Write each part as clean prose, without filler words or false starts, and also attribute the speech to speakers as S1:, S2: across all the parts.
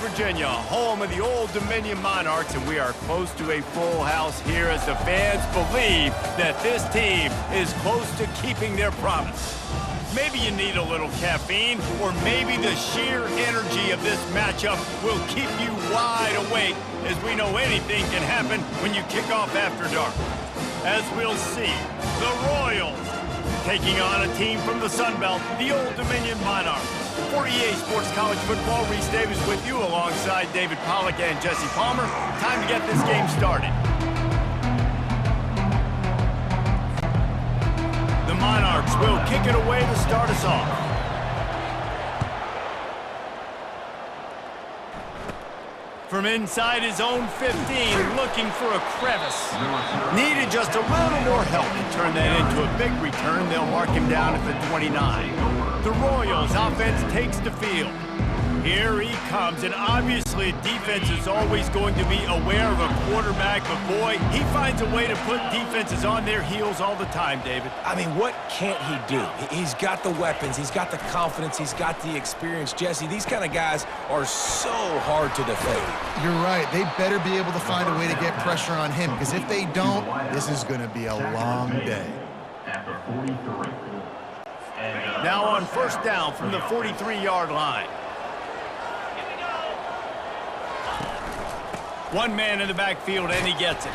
S1: Virginia, home of the Old Dominion Monarchs, and we are close to a full house here as the fans believe that this team is close to keeping their promise. Maybe you need a little caffeine, or maybe the sheer energy of this matchup will keep you wide awake, as we know anything can happen when you kick off after dark. As we'll see, the Royals taking on a team from the Sun Belt, the Old Dominion Monarchs. For EA Sports College Football, Reese Davis with you alongside David Pollack and Jesse Palmer. Time to get this game started. The Monarchs will kick it away to start us off. From inside his own 15, looking for a crevice. Needed just a little more help to turn that into a big return. They'll mark him down at the 29. The Royals offense takes the field. Here he comes, and obviously defense is always going to be aware of a quarterback, but boy, he finds a way to put defenses on their heels all the time, David.
S2: I mean, what can't he do? He's got the weapons, he's got the confidence, he's got the experience. Jesse, these kind of guys are so hard to defend.
S3: You're right. They better be able to find a way to get pressure on him, because if they don't, this is going to be a long day.
S1: Now on first down from the 43-yard line. One man in the backfield, and he gets it.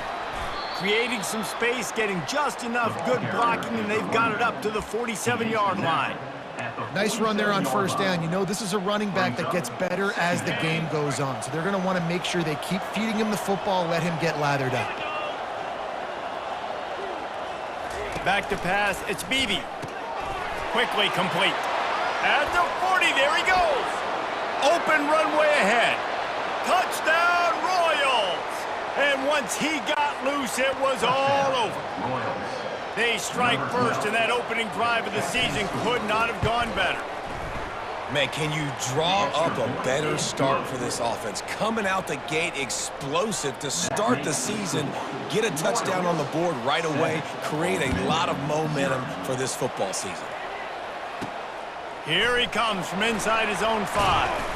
S1: Creating some space, getting just enough good blocking, and they've got it up to the 47-yard line.
S3: Nice run there on first down. You know, this is a running back that gets better as the game goes on, so they're going to want to make sure they keep feeding him the football, let him get lathered up.
S1: Back to pass, it's Beebe. Quickly complete. At the 40, there he goes. Open runway ahead. Touchdown, Royals! And once he got loose, it was all over. They strike first, and that opening drive of the season could not have gone better.
S2: Man, can you draw up a better start for this offense? Coming out the gate explosive to start the season, get a touchdown on the board right away, create a lot of momentum for this football season.
S1: Here he comes from inside his own 5.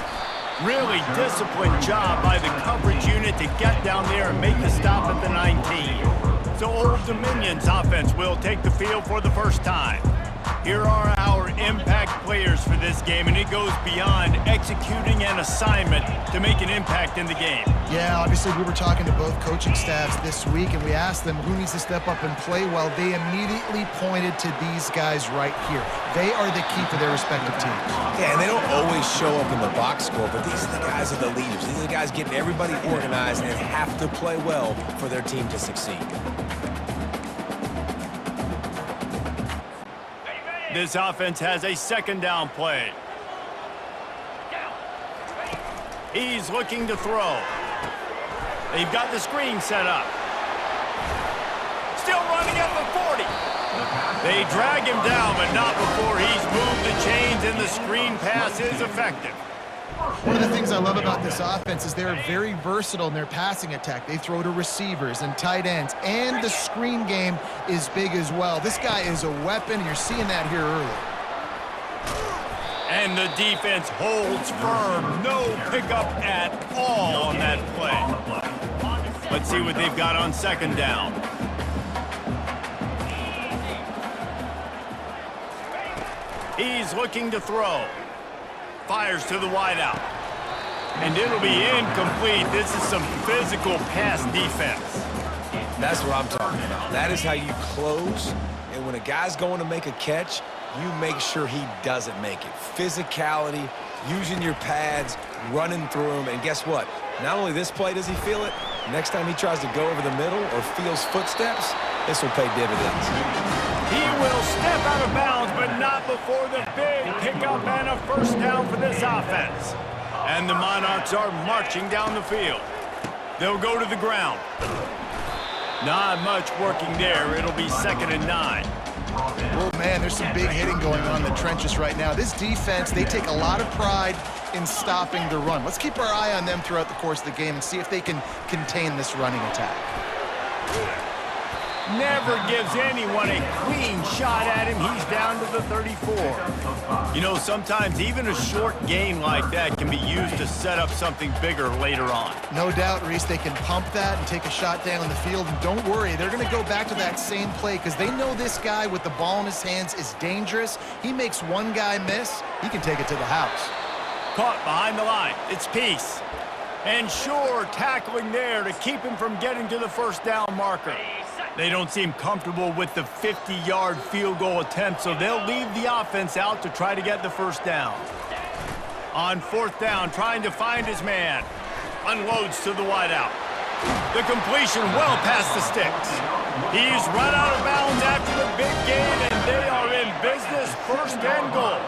S1: Really disciplined job by the coverage unit to get down there and make the stop at the 19. So Old Dominion's offense will take the field for the first time. Here are our impact players for this game, and it goes beyond executing an assignment to make an impact in the game.
S3: Yeah, obviously we were talking to both coaching staffs this week, and we asked them who needs to step up and play well. They immediately pointed to these guys right here. They are the key for their respective teams.
S2: Yeah, and they don't always show up in the box score, but these are the guys that are the leaders. These are the guys getting everybody organized and have to play well for their team to succeed.
S1: This offense has a second down play. He's looking to throw. They've got the screen set up. Still running at the 40. They drag him down, but not before he's moved the chains, and the screen pass is effective.
S3: One of the things I love about this offense is they're very versatile in their passing attack. They throw to receivers and tight ends, and the screen game is big as well. This guy is a weapon. You're seeing that here early.
S1: And the defense holds firm. No pickup at all on that play. Let's see what they've got on second down. He's looking to throw. Fires to the wideout. And it'll be incomplete. This is some physical pass defense.
S2: That's what I'm talking about. That is how you close. And when a guy's going to make a catch, you make sure he doesn't make it. Physicality, using your pads, running through them. And guess what? Not only this play does he feel it, next time he tries to go over the middle or feels footsteps, this will pay dividends.
S1: He will step out of bounds, but not before the big pickup and a first down for this offense. And the Monarchs are marching down the field. They'll go to the ground. Not much working there. It'll be 2nd and 9.
S3: Oh, man, there's some big hitting going on in the trenches right now. This defense, they take a lot of pride in stopping the run. Let's keep our eye on them throughout the course of the game and see if they can contain this running attack.
S1: Never gives anyone a clean shot at him. He's down to the 34. You know, sometimes even a short gain like that can be used to set up something bigger later on.
S3: No doubt, Reese, they can pump that and take a shot down the field. And don't worry, they're going to go back to that same play because they know this guy with the ball in his hands is dangerous. He makes one guy miss, he can take it to the house.
S1: Caught behind the line. It's Peace. And Shore tackling there to keep him from getting to the first down marker. They don't seem comfortable with the 50-yard field goal attempt, so they'll leave the offense out to try to get the first down. On fourth down, trying to find his man. Unloads to the wideout. The completion well past the sticks. He's run out of bounds after the big gain, and they are in business, first and goal.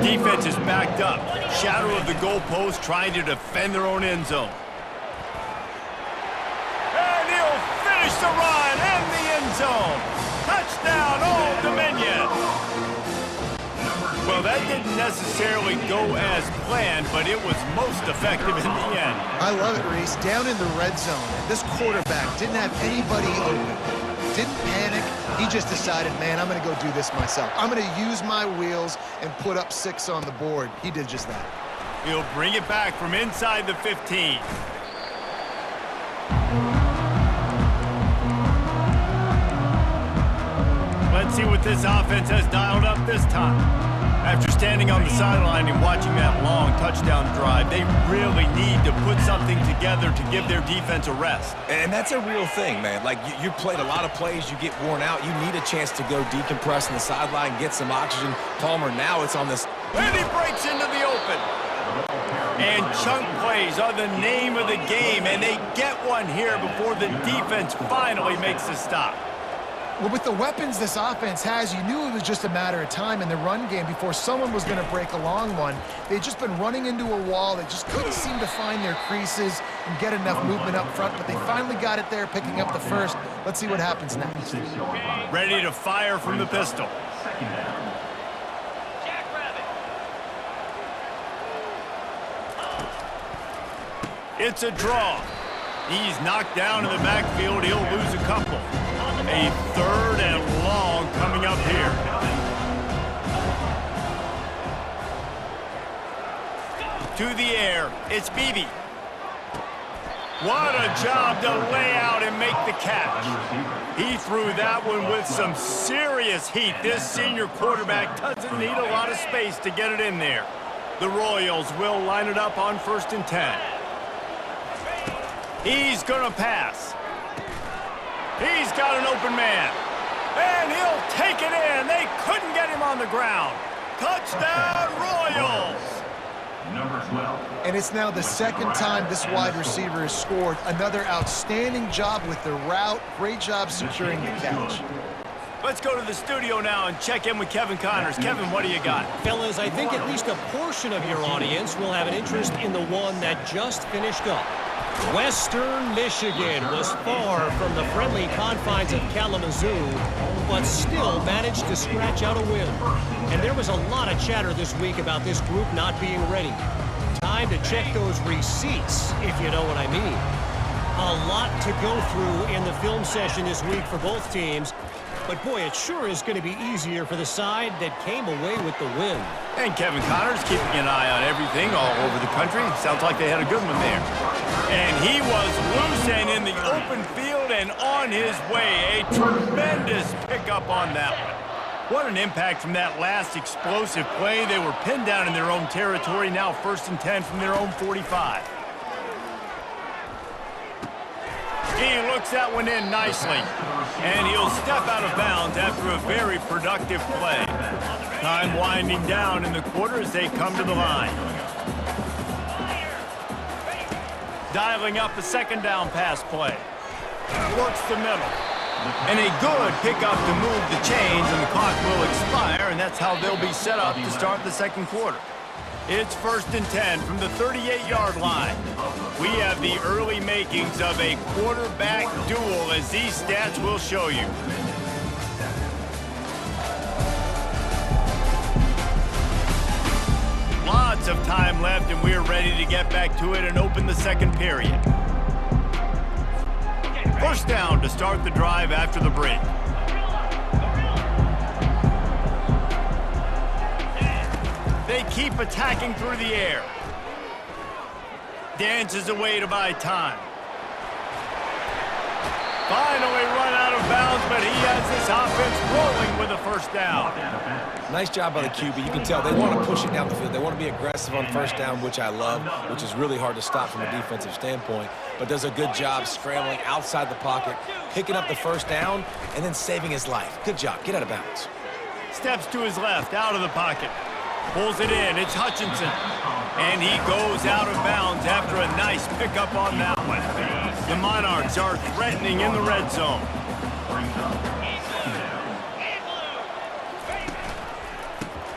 S1: Defense is backed up. Shadow of the goalpost trying to defend their own end zone. And he'll finish the run and the end zone. Touchdown, Old Dominion. Well, that didn't necessarily go as planned, but it was most effective in the end.
S3: I love it, Reese. Down in the red zone, this quarterback didn't have anybody open. Didn't panic. He just decided, man, I'm going to go do this myself. I'm going to use my wheels and put up 6 on the board. He did just that.
S1: He'll bring it back from inside the 15. Let's see what this offense has dialed up this time. After standing on the sideline and watching that long touchdown drive, they really need to put something together to give their defense a rest.
S2: And that's a real thing, man. Like, you played a lot of plays, you get worn out. You need a chance to go decompress on the sideline, get some oxygen. Palmer, now it's on this.
S1: And he breaks into the open. And chunk plays are the name of the game, and they get one here before the defense finally makes a stop.
S3: Well, with the weapons this offense has, you knew it was just a matter of time in the run game before someone was going to break a long one. They'd just been running into a wall. They just couldn't seem to find their creases and get enough movement up front, but they finally got it there, picking up the first. Let's see what happens next.
S1: Ready to fire from the pistol. It's a draw. He's knocked down in the backfield. He'll lose a couple. A third and long coming up here. To the air. It's Beebe. What a job to lay out and make the catch. He threw that one with some serious heat. This senior quarterback doesn't need a lot of space to get it in there. The Royals will line it up on 1st and 10. He's going to pass. He's got an open man. And he'll take it in. They couldn't get him on the ground. Touchdown, Royals.
S4: Number 12.
S3: And it's now the second time this wide receiver has scored. Another outstanding job with the route. Great job securing the catch.
S1: Let's go to the studio now and check in with Kevin Connors. Kevin, what do you got?
S5: Fellas, I think at least a portion of your audience will have an interest in the one that just finished up. Western Michigan was far from the friendly confines of Kalamazoo, but still managed to scratch out a win. And there was a lot of chatter this week about this group not being ready. Time to check those receipts, if you know what I mean. A lot to go through in the film session this week for both teams. But boy, it sure is going to be easier for the side that came away with the win.
S1: And Kevin Connors keeping an eye on everything all over the country. Sounds like they had a good one there. And he was loose and in the open field and on his way. A tremendous pickup on that one. What an impact from that last explosive play. They were pinned down in their own territory. Now 1st and 10 from their own 45. He looks that one in nicely. And he'll step out of bounds after a very productive play. Time winding down in the quarter as they come to the line. Dialing up a 2nd down pass play. Works the middle. And a good pickup to move the chains, and the clock will expire, and that's how they'll be set up to start the 2nd quarter. It's 1st and 10 from the 38-yard line. We have the early makings of a quarterback duel, as these stats will show you. Lots of time left, and we're ready to get back to it and open the 2nd period. First down to start the drive after the break. They keep attacking through the air. Dances away to buy time. Finally run out of bounds, but he has this offense rolling with a first down.
S2: Nice job by the QB. You can tell they want to push it down the field. They want to be aggressive on first down, which I love, which is really hard to stop from a defensive standpoint. But does a good job scrambling outside the pocket, picking up the first down, and then saving his life. Good job. Get out of bounds.
S1: Steps to his left, out of the pocket. Pulls it in. It's Hutchinson. And he goes out of bounds after a nice pickup on that one. The Monarchs are threatening in the red zone.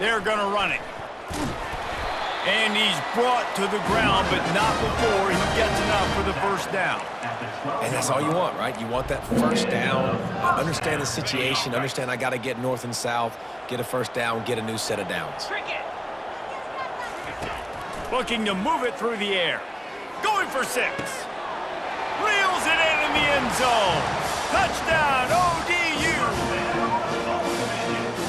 S1: They're going to run it. And he's brought to the ground, but not before he gets enough for the first down.
S2: And that's all you want, right? You want that first down, understand the situation, understand I got to get north and south, get a first down, get a new set of downs.
S1: Looking to move it through the air. Going for 6. Reels it in the end zone. Touchdown, ODU.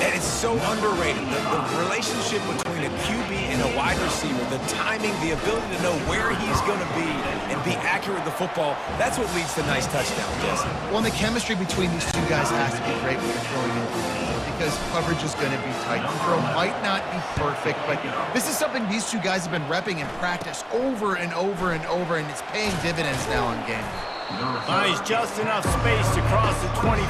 S2: And it's so underrated. The relationship between a QB and a wide receiver, the timing, the ability to know where he's going to be and be accurate with the football, that's what leads to nice touchdowns, Jesse.
S3: Well, and the chemistry between these two guys has to be great when you're throwing into the field because coverage is going to be tight. The throw might not be perfect, but this is something these two guys have been repping in practice over and over and over, and it's paying dividends now in game.
S1: Finds just enough space to cross the 25.